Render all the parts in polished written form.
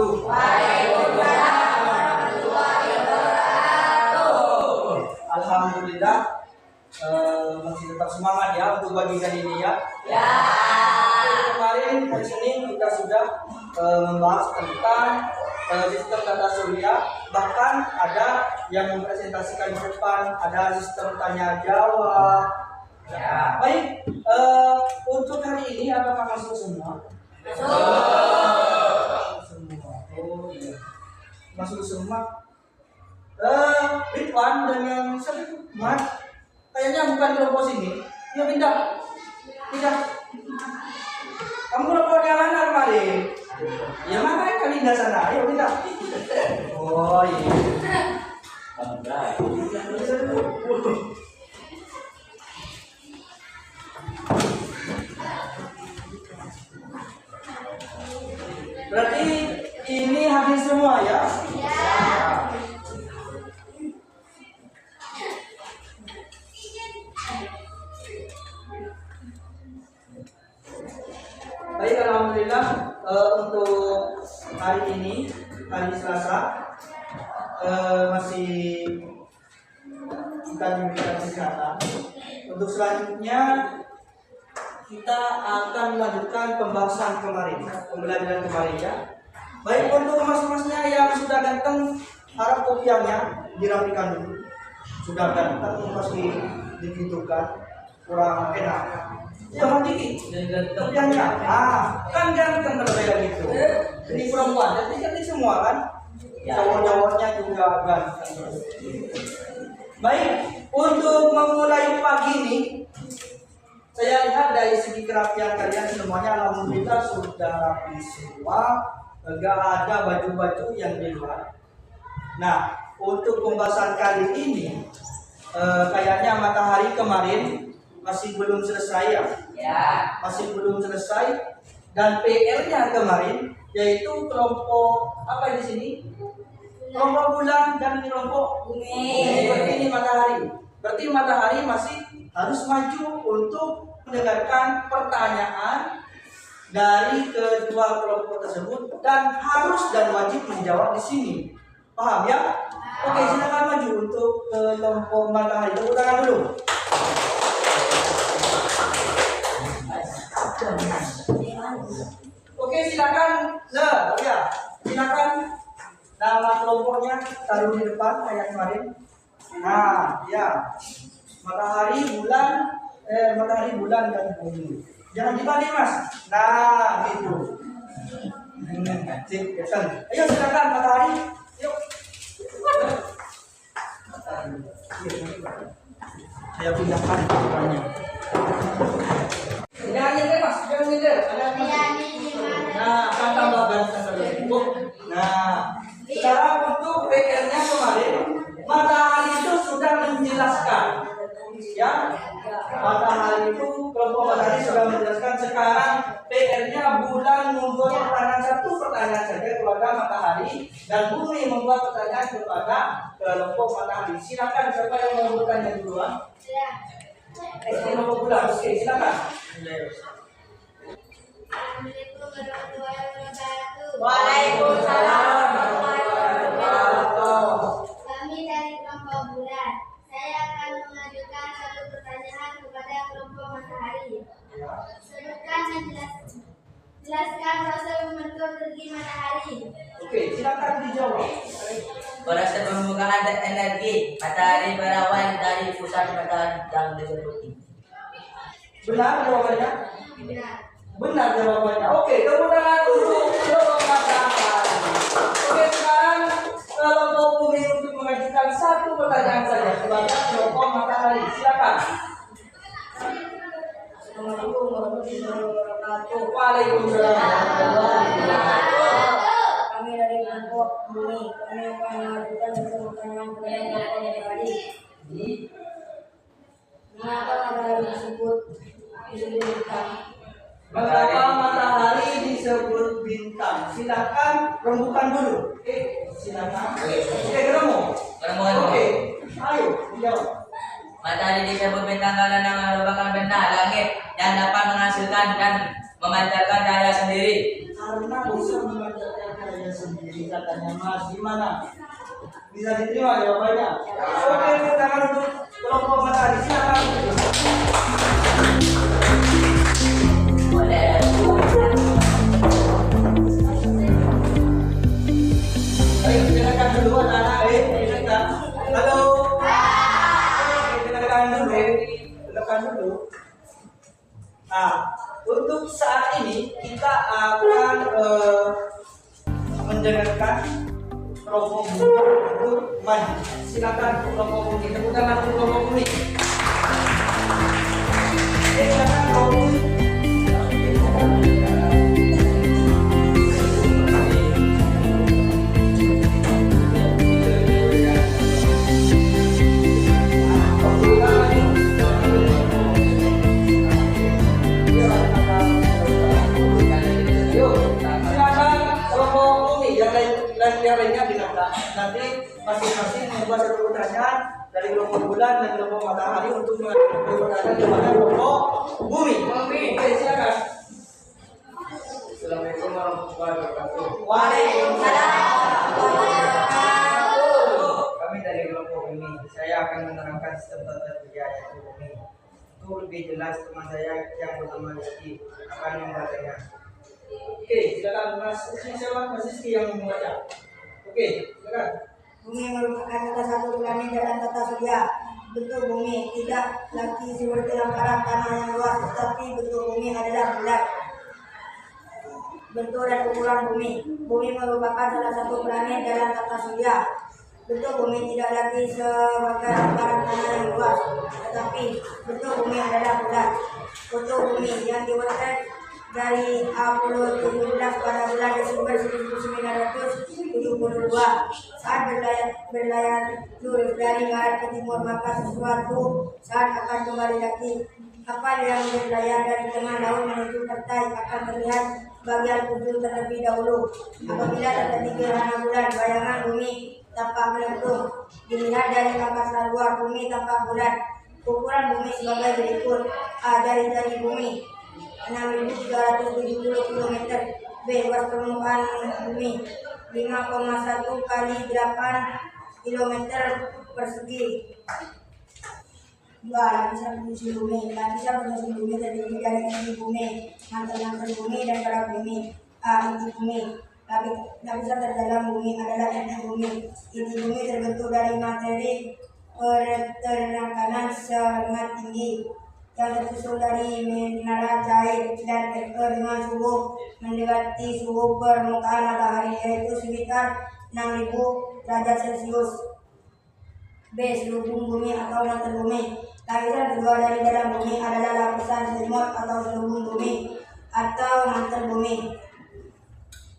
wabarakatuh. Waalaikumsalam warahmatullahi wabarakatuh. Alhamdulillah masih tetap semangat ya untuk bagian ini ya. Ya. Kemarin hari Senin kita sudah membahas tentang sistem tata surya, bahkan ada yang mempresentasikan di depan, ada sistem tanya jawab. Ya. Baik, untuk hari ini apakah masuk semua? Semua. Oh iya. Masuk semua. Ridwan dan yang satu Mat, kayaknya bukan kelompok sini. Ya pindah. Kamu kelompok yang mana kemarin? Ya makanya kali pindah sana. Ayo pindah. Oh iya. Berarti ini habis semua ya? Baik, alhamdulillah untuk hari ini, hari Selasa, masih kita diberikan kesehatan. Untuk selanjutnya kita akan melanjutkan pembahasan pembelajaran kemarin ya. Baik, untuk mas-masnya yang sudah ganteng, harap kopiannya dirapikan dulu. Sudah ganteng pasti digitukan, kurang enak. Jangan dikit, kopiannya. Kan ganteng kalau kayak gitu. Jadi perempuan, jadi cantik semua kan. Cowok-cowoknya juga ganteng. Baik, untuk memulai pagi ini, saya lihat dari segi kerapian kalian semuanya alhamdulillah sudah rapi semua, enggak ada baju-baju yang di luar. Nah, untuk pembahasan kali ini kayaknya matahari kemarin masih belum selesai ya. Masih belum selesai dan PR-nya kemarin yaitu kelompok apa di sini? Kelompok bulan dan kelompok bumi. Seperti ini matahari. Berarti matahari masih harus maju untuk mendengarkan pertanyaan dari kedua kelompok tersebut dan harus dan wajib menjawab di sini. Paham ya? Oke, silakan maju untuk kelompok matahari. Tepuk tangan dulu. Oke, silakan. Silakan nama kelompoknya taruh di depan kayak kemarin. Nah, ya. Matahari, bulan dan bumi. Jangan dibalik, Mas. Nah, gitu. Ayo silakan matahari. Yuk. Saya pindahkan kelompoknya. Jangan nyender, Mas. Jangan nyender. Nah, kan tambah ganteng dulu. Nah, sekarang untuk PR-nya kemarin, matahari itu sudah menjelaskan. Ya, matahari itu kelompok matahari sudah menjelaskan. Sekarang PR-nya bulan membuat pertanyaan saja kepada matahari dan bumi membuat pertanyaan kepada kelompok matahari. Silakan siapa yang mau bertanya duluan? Kelompok bulan, oke silakan. Waalaikumsalam warahmatullahi wabarakatuh. Kami dari kelompok bulan. Saya akan mengajukan satu pertanyaan kepada kelompok matahari. Sebutkan dan jelaskan proses membentuk energi matahari. Oke, silakan dijawab. Proses pembukaan energi matahari berawal dari pusat matahari yang disebut. Benar jawabannya? Benar. Benar jawabannya. Oke, tepuk tangan untuk kelompok matahari. Oke, sekarang kelompok bumi untuk mengajukan satu pertanyaan saja kepada kelompok matahari. Silakan. Assalamualaikum warahmatullahi wabarakatuh. Waalaikumsalam warahmatullahi wabarakatuh. Kami dari kelompok bumi. Kami akan mengajukan satu pertanyaan kepada kelompok matahari. Mengapa matahari disebut bintang? Mengapa matahari disebut bintang? Silakan rembukan dulu. Oke, silakan. Oke, ketemu. Oke, ayo dijawab. Matahari disebut bintang karena merupakan benda langit yang dapat menghasilkan dan memancarkan cahaya sendiri. Karena bisa memancarkan cahaya sendiri, katanya Mas. Gimana? Bisa diterima jawabannya? Oke, tepuk tangan untuk kelompok matahari. Silakan. Boleh. Ayo, silakan dulu anak-anak. Silakan. Halo. Silakan dulu. Silakan dulu. Nah, untuk saat ini kita akan mendengarkan kelompok untuk maju. Silakan kelompok bumi. Tepuk tangan untuk kelompok bumi. Silakan kelompok bumi. Yang lainnya dilakukan. Nanti masing-masing membuat satu pertanyaan dari kelompok bulan dan kelompok matahari untuk mengajukan pertanyaan kepada kelompok bumi. Oke, silakan. Assalamualaikum warahmatullahi wabarakatuh. Waalaikumsalam. Kami dari kelompok bumi. Saya akan menerangkan sistem tata surya yaitu bumi. Untuk lebih jelas teman saya yang bernama Rizky akan membacanya. Oke, silakan Mas Rizky yang membaca. Oke, silakan. Bumi merupakan salah satu planet dalam tata surya. Bentuk bumi tidak lagi seperti lingkaran tanah yang luas, tetapi bentuk bumi adalah bulat. Bentuk dan ukuran bumi. Bumi merupakan salah satu planet dalam tata surya. Bentuk bumi tidak lagi sebagai lingkaran tanah yang luas, tetapi bentuk bumi adalah bulat. Bentuk bumi yang dibuat dari Apollo 17 pada bulan Desember 1972 saat berlayar lurus dari barat ke timur, maka sesuatu saat akan kembali lagi. Kapal yang berlayar dari tengah laut menuju pantai akan terlihat bagian ujung terlebih dahulu. Apabila terjadi gerhana bulan, bayangan bumi tampak melengkung. Dilihat dari angkasa luar, bumi tampak bulat. Ukuran bumi sebagai berikut: A. Jari-jari bumi 6.370 km. B. Luas permukaan bumi 5,1 kali 8 km persegi. 2. Lapisan musim bumi. Lapisan musim bumi terdiri dari inti bumi, mantel-mantel bumi, dan kerak bumi. A. Inti bumi. Lapisan terdalam bumi adalah inti bumi. Inti bumi terbentuk dari materi peternakan sangat tinggi yang tersusun dari mineral cair dan air dengan suhu mendekati suhu permukaan matahari, yaitu sekitar 6.000 derajat Celcius. B. Selubung bumi atau mantel bumi. Lapisan kedua dari dalam bumi adalah lapisan selimut atau selubung bumi atau mantel bumi.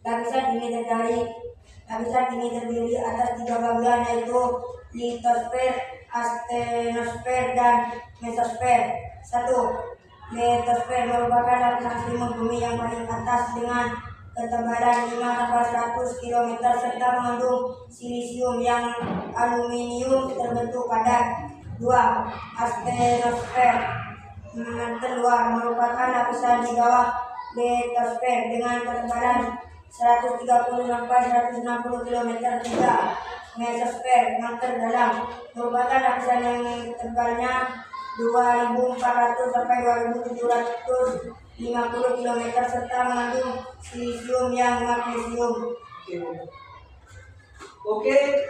Lapisan ini terdiri atas 3 bagian, yaitu litosfer, astenosfer, dan mesosfer. 1. Litosfer merupakan lapisan selimut bumi yang paling atas dengan ketebalan 5-100 km serta mengandung silisium yang aluminium terbentuk padat. 2. Astenosfer mantel luar merupakan lapisan di bawah litosfer dengan ketebalan 130-160 km. 3. Mesosfer mantel dalam merupakan lapisan yang tebalnya 2.400 sampai 2.750 km serta mengandung silisium yang magnesium. Oke,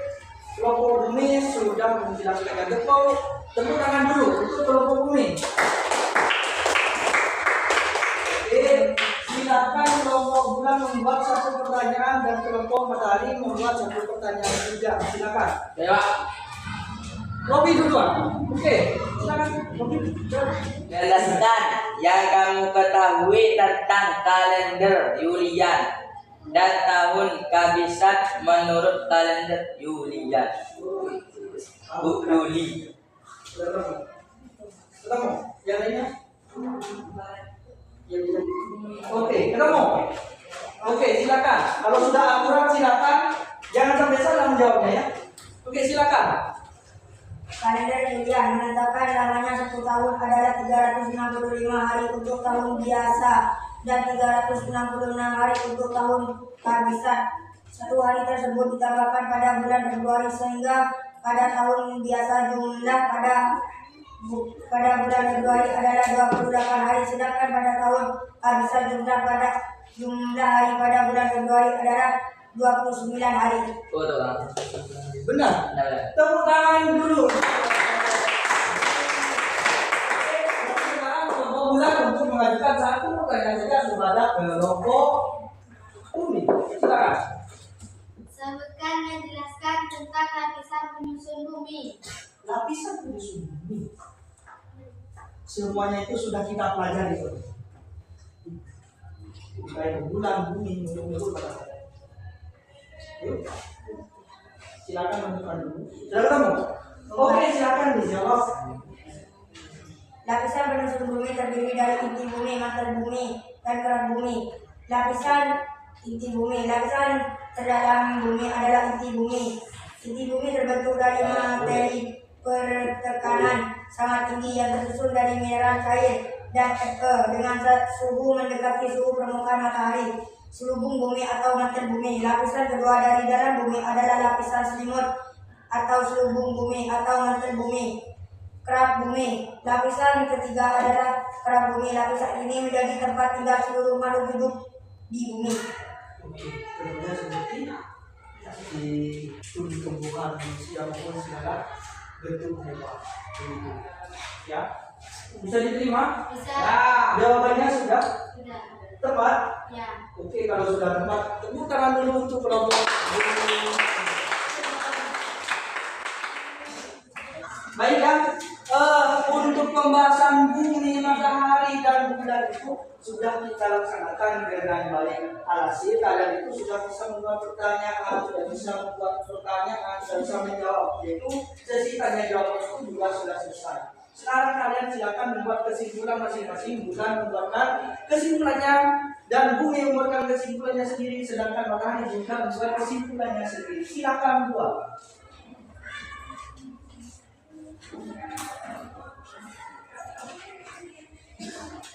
kelompok bumi sudah menjelaskan. Tepuk tangan dulu untuk kelompok bumi. Oke, silakan kelompok bulan membuat satu pertanyaan dan kelompok matahari membuat satu pertanyaan juga. Silakan. Dewa. Robi duluan. Oke, silakan Robi. Jelaskan yang kamu ketahui tentang kalender Julian dan tahun kehabisan menurut kalender Julian. Bu Juli. Ketemu. Yang lainnya? Oke, ketemu. Oke, silakan. Kalau sudah akurat silakan. Jangan sampai salah menjawabnya ya. Oke, silakan. Kalender Julian menetapkan lamanya 1 tahun adalah 365 hari untuk tahun biasa dan 366 hari untuk tahun kehabisan. Satu hari tersebut ditambahkan pada bulan Februari sehingga pada tahun biasa jumlah pada bulan Februari adalah 28 hari, sedangkan pada tahun kehabisan jumlah hari pada bulan Februari adalah 29 hari. Betul bang. Benar. Benar. Tepuk tangan dulu. Sekarang bulan untuk mengajukan satu pertanyaan saja kepada kelompok Umi. Silakan. Sebutkan dan jelaskan tentang lapisan penyusun bumi. Lapisan penyusun bumi. Semuanya itu sudah kita pelajari. Baik bulan, bumi, menurut pada saya. Yuk. Silakan menunjukkan dulu. Sudah ketemu? Oke, silakan dijawab. Lapisan penyusun bumi terdiri dari inti bumi, mantel bumi, dan kerat bumi. Lapisan inti bumi, lapisan terdalam bumi adalah inti bumi. Inti bumi terbentuk dari materi pertekanan sangat tinggi yang tersusun dari mineral cair dan dengan suhu mendekati suhu permukaan matahari. Selubung bumi atau mantel bumi. Lapisan kedua dari dalam bumi adalah lapisan selimut atau selubung bumi atau mantel bumi. Kerak bumi. Lapisan ketiga adalah kerak bumi. Lapisan ini menjadi tempat tinggal seluruh makhluk hidup di bumi. Oke, kemudian seperti di studi pembukaan manusia maupun silakan bentuk hewan. Begitu. Ya, bisa diterima? Bisa. Ya, jawabannya sudah Sudah. tepat. Ya. Oke, kalau sudah tepat, tepuk tangan dulu untuk kelompok Umi. Baiklah, untuk pembahasan bumi, matahari, dan bulan itu sudah kita laksanakan dengan baik. Alhasil kalian itu sudah bisa membuat pertanyaan, sudah bisa menjawab. Yaitu sesi tanya jawab itu juga sudah selesai. Sekarang kalian silakan membuat kesimpulan masing-masing, bukan membuatkan kesimpulannya, dan bumi membuatkan kesimpulannya sendiri, sedangkan matahari juga membuat kesimpulannya sendiri. Silakan buat.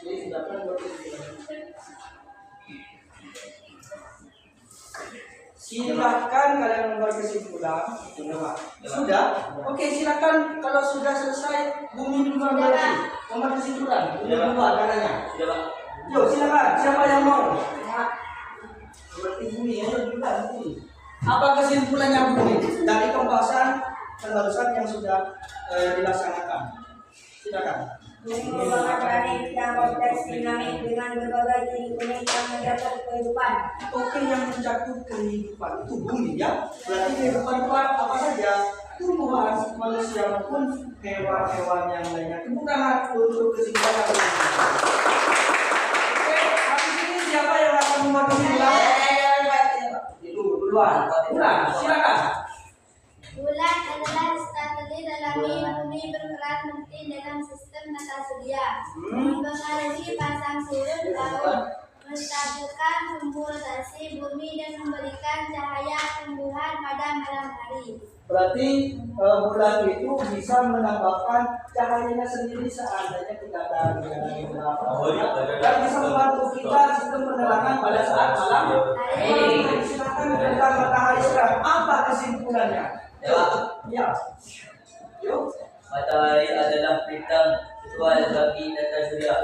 Jadi silakan buat kesimpulan. Silakan kalian membuat kesimpulan. Sudah? Oke, silakan kalau sudah selesai bumi dulu berarti membuat kesimpulan. Bumi dulu katanya. Sudah bang. Yo, silakan. Siapa yang mau? Berarti bumi ya, bukan bumi. Apa kesimpulannya bumi dari pembahasan barusan yang sudah dilaksanakan? Silakan. Bumi merupakan planet yang kompleks dinamis dengan berbagai ciri unik yang menjatuh kehidupan. Oke, yang mencakup kehidupan itu bumi ya. Berarti kehidupan itu apa saja? Tumbuhan, manusia maupun hewan-hewan yang lainnya. Tepuk tangan untuk kesimpulan. Oke, habis ini siapa yang akan membuat kesimpulan? Itu duluan. Bulan, silakan. Bulan adalah satelit alami bumi berperan penting dalam sistem tata surya, mempengaruhi pasang surut laut, menstabilkan sumber rotasi bumi dan memberikan cahaya tumbuhan pada malam hari. Berarti bulan itu bisa menambahkan cahayanya sendiri seandainya tidak ada dan bisa membantu kita sistem penerangan pada saat malam. Silakan tentang matahari sekarang. Apa kesimpulannya? Ya. Yuk. Matahari adalah bintang visual bagi tata surya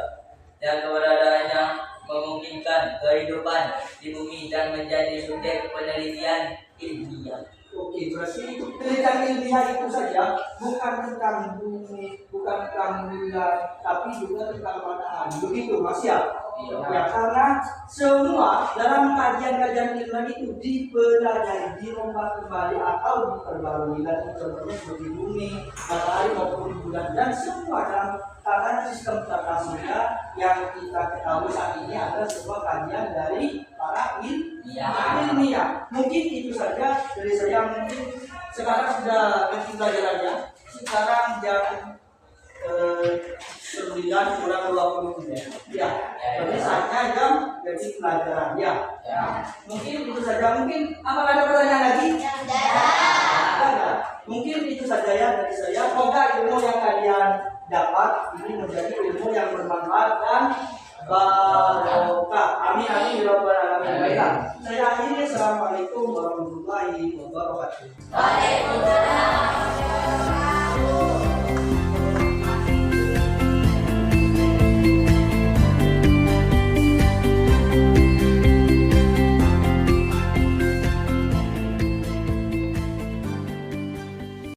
yang keberadaannya memungkinkan kehidupan di bumi dan menjadi subjek penelitian ilmiah. Oke, berarti penelitian ilmiah itu saja bukan tentang bumi, bukan tentang bulan, tapi juga tentang matahari. Begitu, Mas ya? Iya. Ya, karena semua dalam kajian-kajian ilmiah itu dipelajari, dirombak kembali atau diperbarui lagi, contohnya seperti bumi, matahari maupun bulan, dan semua dalam tatanan sistem tata surya yang kita ketahui saat ini adalah sebuah kajian dari para ilmiah. Mungkin itu saja dari saya. Mungkin sekarang sudah ganti pelajarannya. Sekarang jam 9 kurang 20 menit. Ya, jadi saatnya jam ganti pelajaran. Ya. Mungkin itu saja. Mungkin apakah ada pertanyaan lagi? Ada. Mungkin itu saja ya dari saya. Semoga ilmu yang kalian dapat ini menjadi ilmu yang bermanfaat dan barokah. Amin amin ya rabbal alamin. Baiklah, saya akhiri. Assalamualaikum warahmatullahi wabarakatuh.